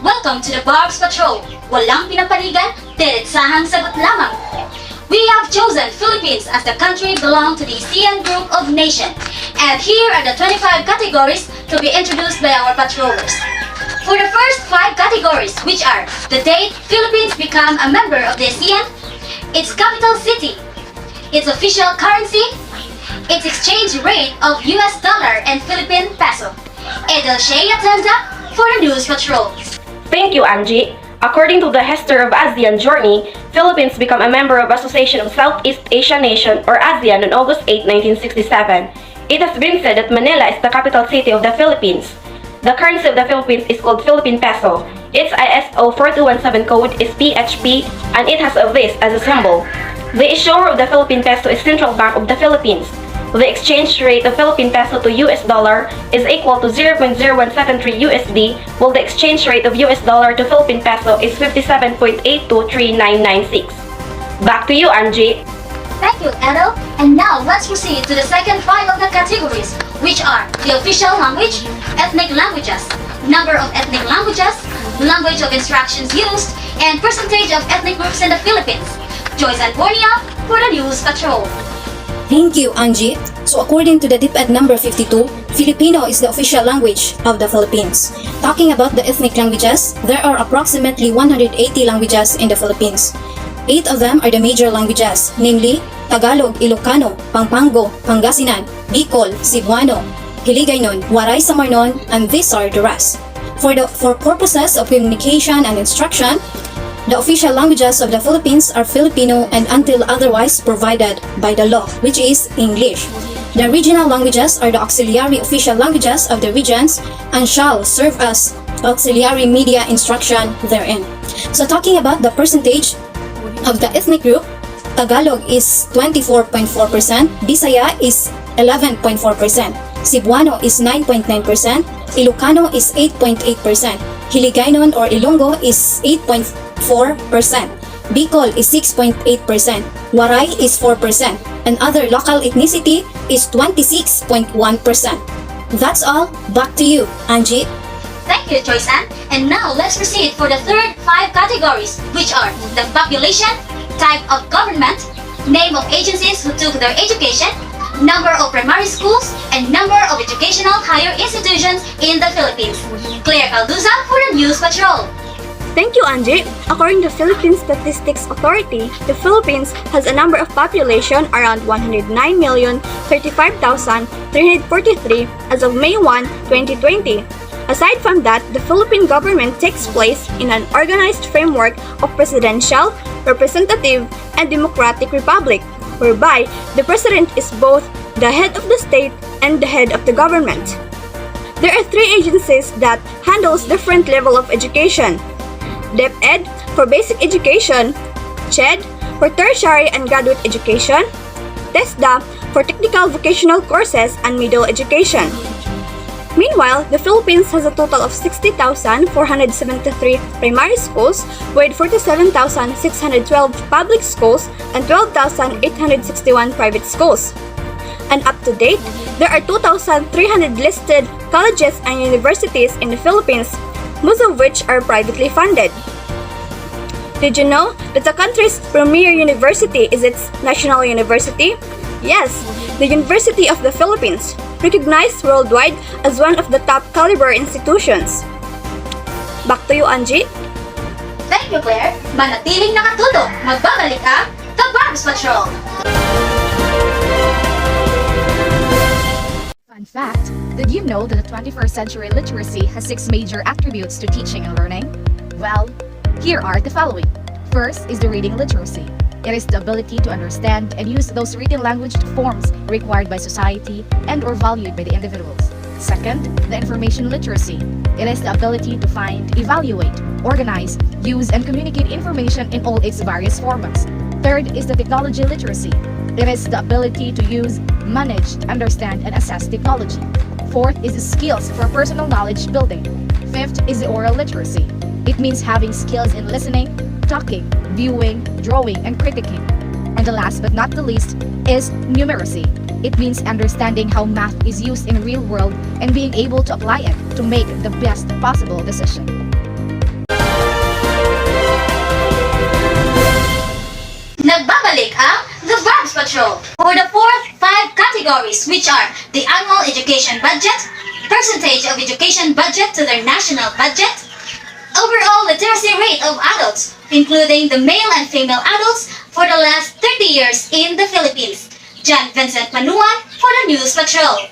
Welcome to the Barb's Patrol. Walang pinapanigan, diretsahang sagot lamang. We have chosen Philippines as the country belong to the ASEAN group of nations. And here are the 25 categories to be introduced by our patrollers. For the first 5 categories, which are the date Philippines become a member of the ASEAN, its capital city, its official currency, its exchange rate of US dollar and Philippine peso. Edelshea Atenda for the News Patrol. Thank you, Angie. According to the History of ASEAN Journey, Philippines became a member of Association of Southeast Asian Nation or ASEAN on August 8, 1967. It has been said that Manila is the capital city of the Philippines. The currency of the Philippines is called Philippine peso. Its ISO 4217 code is PHP and it has this as a symbol. The issuer of the Philippine peso is Central Bank of the Philippines. The exchange rate of Philippine peso to US dollar is equal to 0.0173 USD, while the exchange rate of US dollar to Philippine peso is 57.823996. Back to you, Angie. Thank you, Edel. And now let's proceed to the second 5 of the categories, which are the official language, ethnic languages, number of ethnic languages, language of instructions used, and percentage of ethnic groups in the Philippines. Joyce and Borneo for the News Patrol. Thank you, Angie. So according to the DepEd number 52, Filipino is the official language of the Philippines. Talking about the ethnic languages, there are approximately 180 languages in the Philippines. 8 of them are the major languages, namely Tagalog, Ilocano, Pampango, Pangasinan, Bicol, Cebuano, Hiligaynon, Waray Samarnon, and these are the rest. For purposes of communication and instruction, the official languages of the Philippines are Filipino and until otherwise provided by the law, which is English. The regional languages are the auxiliary official languages of the regions and shall serve as auxiliary media instruction therein. So talking about the percentage of the ethnic group, Tagalog is 24.4%, Bisaya is 11.4%, Cebuano is 9.9%, Ilocano is 8.8%, Hiligaynon or Ilonggo is 8.4%, Bicol is 6.8%, Waray is 4%, and other local ethnicity is 26.1%. That's all. Back to you, Angie. Thank you, Joyce Ann. And now let's proceed for the third 5 categories, which are the population, type of government, name of agencies who took their education, number of primary schools, and number of educational higher institutions in the Philippines. Claire Calduza for the News Patrol. Thank you, Angie. According to Philippine Statistics Authority, the Philippines has a number of population around 109,035,343 as of May 1, 2020. Aside from that, the Philippine government takes place in an organized framework of presidential, representative, and democratic republic, whereby the president is both the head of the state and the head of the government. There are 3 agencies that handles different level of education. DepEd for basic education, CHED for tertiary and graduate education, TESDA for technical vocational courses and middle education. Meanwhile, the Philippines has a total of 60,473 primary schools with 47,612 public schools and 12,861 private schools. And up to date, there are 2,300 listed colleges and universities in the Philippines, most of which are privately funded. Did you know that the country's premier university is its national university? Yes, the University of the Philippines, recognized worldwide as one of the top caliber institutions. Back to you, Angie. Thank you, Claire. Manatiling nakatulog. Magbabalik ang The Barb's Patrol. Fun fact, did you know that the 21st century literacy has 6 major attributes to teaching and learning? Well, here are the following. First is the reading literacy. It is the ability to understand and use those written language forms required by society and or valued by the individuals. Second, the information literacy. It is the ability to find, evaluate, organize, use, and communicate information in all its various formats. Third is the technology literacy. It is the ability to use, manage, understand, and assess technology. Fourth is the skills for personal knowledge building. Fifth is the oral literacy. It means having skills in listening, talking, viewing, drawing, and critiquing. And the last but not the least is numeracy. It means understanding how math is used in real world and being able to apply it to make the best possible decision. categories, which are the annual education budget, percentage of education budget to their national budget, overall literacy rate of adults, including the male and female adults for the last 30 years in the Philippines. John Vincent Manuan for the News Patrol.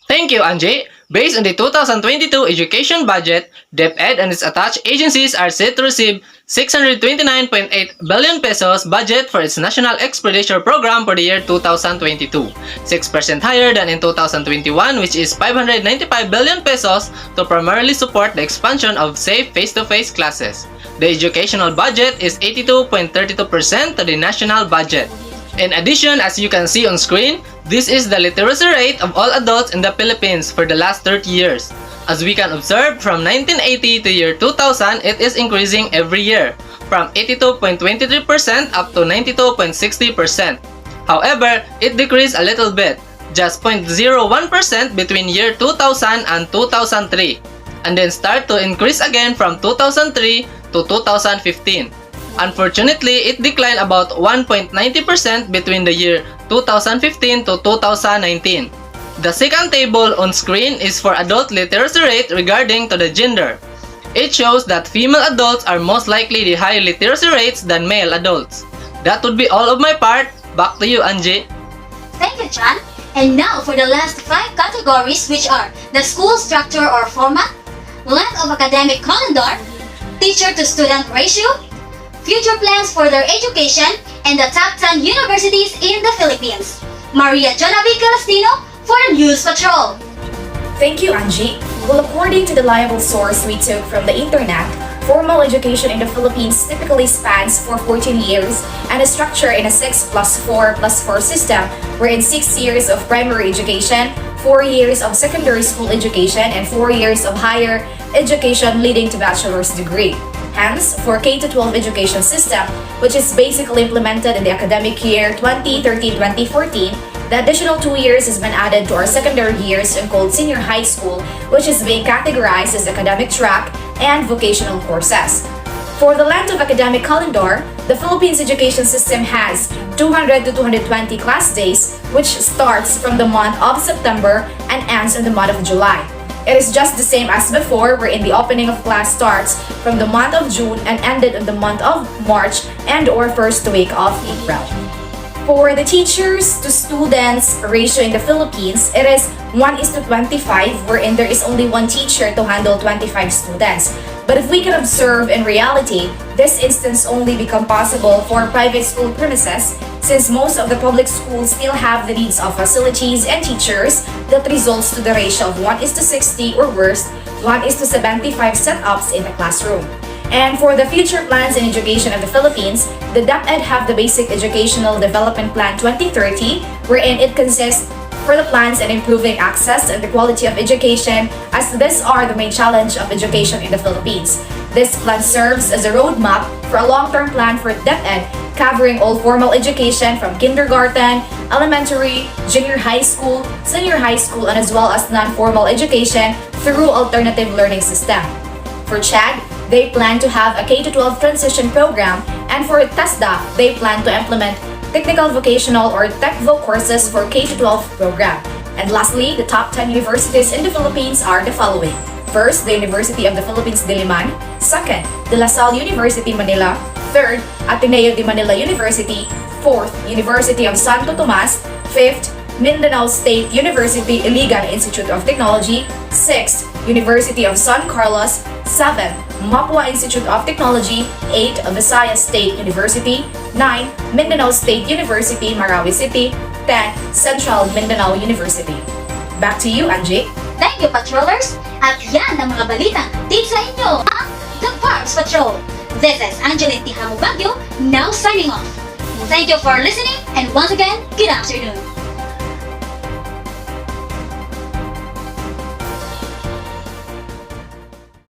Thank you, Angie. Based on the 2022 education budget, DepEd and its attached agencies are set to receive 629.8 billion pesos budget for its National Expenditure Program for the year 2022, 6% higher than in 2021, which is 595 billion pesos to primarily support the expansion of safe face-to-face classes. The educational budget is 82.32% to the national budget. In addition, as you can see on screen, this is the literacy rate of all adults in the Philippines for the last 30 years. As we can observe, from 1980 to year 2000, it is increasing every year, from 82.23% up to 92.60%. However, it decreased a little bit, just 0.01% between year 2000 and 2003, and then start to increase again from 2003 to 2015. Unfortunately, it declined about 1.90% between the year 2015 to 2019. The second table on screen is for adult literacy rate regarding to the gender. It shows that female adults are most likely the higher literacy rates than male adults. That would be all of my part. Back to you, Angie. Thank you, John. And now for the last 5 categories, which are the school structure or format, length of academic calendar, teacher-to-student ratio, future plans for their education, and the top 10 universities in the Philippines. Maria Junavie for the News Patrol. Thank you, Angie. Well, according to the reliable source we took from the internet, formal education in the Philippines typically spans for 14 years and is structured in a 6+4+4 system, wherein 6 years of primary education, 4 years of secondary school education, and 4 years of higher education leading to bachelor's degree. Hence, for K-12 education system, which is basically implemented in the academic year 2013-2014, the additional 2 years has been added to our secondary years and called senior high school, which is being categorized as academic track and vocational courses. For the length of academic calendar, the Philippines education system has 200 to 220 class days, which starts from the month of September and ends in the month of July. It is just the same as before, wherein the opening of class starts from the month of June and ended in the month of March and or first week of April. For the teachers to students ratio in the Philippines, it is 1:25, wherein there is only one teacher to handle 25 students. But if we can observe in reality, this instance only become possible for private school premises, since most of the public schools still have the needs of facilities and teachers that results to the ratio of 1:60 or worse, 1:75 setups in the classroom. And for the future plans in education of the Philippines, the DepEd have the Basic Educational Development Plan 2030, wherein it consists for the plans and improving access and the quality of education, as these are the main challenge of education in the Philippines. This plan serves as a roadmap for a long-term plan for DepEd, covering all formal education from kindergarten, elementary, junior high school, senior high school, and as well as non-formal education through alternative learning system. For CHAD, they plan to have a K-12 transition program, and for TESDA, they plan to implement technical vocational or TechVo courses for K-12 program. And lastly, the top 10 universities in the Philippines are the following. First, the University of the Philippines Diliman. Second, De La Salle University Manila. Third, Ateneo de Manila University. Fourth, University of Santo Tomas. Fifth, Mindanao State University Iligan Institute of Technology. Sixth, University of San Carlos. 7. Mapua Institute of Technology. 8. Visayas State University. 9. Mindanao State University, Marawi City. 10. Central Mindanao University. Back to you, Angie. Thank you, Patrollers! At yan ang mga balitang hatid sa inyo, ang The Farms Patrol. This is Angeline Tihamo Baguio, now signing off. Thank you for listening, and once again, good afternoon.